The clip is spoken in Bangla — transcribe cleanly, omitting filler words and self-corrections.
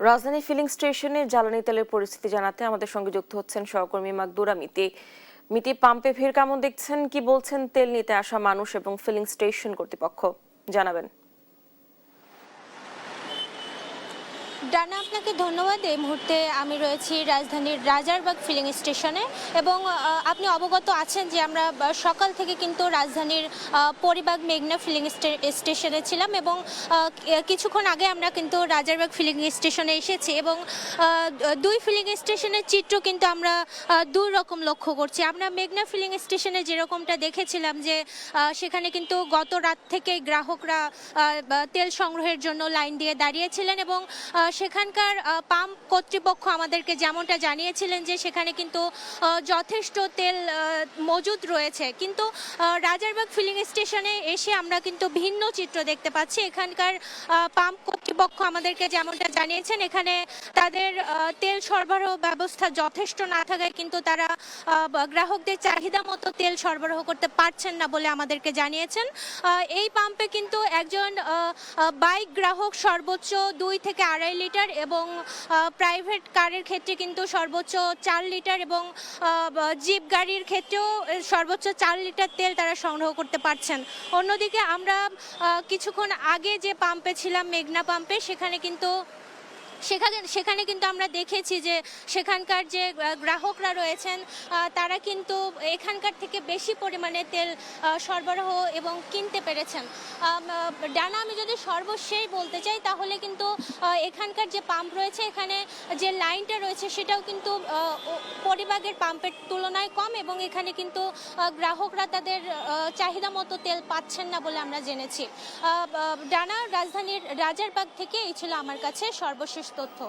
রাজধানী ফিলিং স্টেশনে জ্বালানি তেলের পরিস্থিতি জানাতে আমাদের সঙ্গে যুক্ত হচ্ছেন সহকর্মী মাকদুরা মিতি। মিতি, পাম্পে ভিড় কেমন দেখছেন, কি বলছেন তেল নিতে আসা মানুষ এবং ফিলিং স্টেশন কর্তৃপক্ষ, জানাবেন। ডানা, আপনাকে ধন্যবাদ। এই মুহূর্তে আমি রয়েছি রাজধানীর রাজারবাগ ফিলিং স্টেশনে এবং আপনি অবগত আছেন যে আমরা সকাল থেকে কিন্তু রাজধানীর পরিবাগ মেঘনা ফিলিং স্টেশনে ছিলাম এবং কিছুক্ষণ আগে আমরা কিন্তু রাজারবাগ ফিলিং স্টেশনে এসেছি এবং দুই ফিলিং স্টেশনের চিত্র কিন্তু আমরা দুই রকম লক্ষ্য করছি। আমরা মেঘনা ফিলিং স্টেশনে যেরকমটা দেখেছিলাম যে সেখানে কিন্তু গত রাত থেকে গ্রাহকরা তেল সংগ্রহের জন্য লাইন দিয়ে দাঁড়িয়েছিলেন এবং সেখানকার পাম্প কর্তৃপক্ষ আমাদেরকে যেমনটা জানিয়েছিলেন যে সেখানে কিন্তু যথেষ্ট তেল মজুদ রয়েছে, কিন্তু রাজারবাগ ফিলিং স্টেশনে এসে আমরা কিন্তু ভিন্ন চিত্র দেখতে পাচ্ছি। এখানকার পাম্প কর্তৃপক্ষ আমাদেরকে যেমনটা জানিয়েছেন এখানে তাদের তেল সরবরাহ ব্যবস্থা যথেষ্ট না থাকায় কিন্তু তারা গ্রাহকদের চাহিদা মতো তেল সরবরাহ করতে পারছেন না বলে আমাদেরকে জানিয়েছেন। এই পাম্পে কিন্তু একজন বাইক গ্রাহক সর্বোচ্চ 2 থেকে 2.5 লিটার এবং প্রাইভেট কারের ক্ষেত্রে কিন্তু সর্বোচ্চ 4 লিটার এবং জিপ গাড়ির ক্ষেত্রেও সর্বোচ্চ 4 লিটার তেল তারা সংগ্রহ করতে পারছেন। অন্যদিকে আমরা কিছুক্ষণ আগে যে পাম্পে ছিলাম, মেঘনা পাম্পে, সেখানে কিন্তু আমরা দেখেছি যে সেখানকার যে গ্রাহকরা রয়েছেন তারা কিন্তু এখানকার থেকে বেশি পরিমাণে তেল সরবরাহ এবং কিনতে পেরেছেন। ডানা, আমি যদি সর্বশেষ বলতে চাই তাহলে কিন্তু এখানকার যে পাম্প রয়েছে, এখানে যে লাইনটা রয়েছে সেটাও কিন্তু পরিবাগের পাম্পের তুলনায় কম এবং এখানে কিন্তু গ্রাহকরা তাদের চাহিদা মতো তেল পাচ্ছেন না বলে আমরা জেনেছি। ডানা, রাজধানীর রাজারবাগ থেকে এই ছিল আমার কাছে সর্বশেষ তথ্য।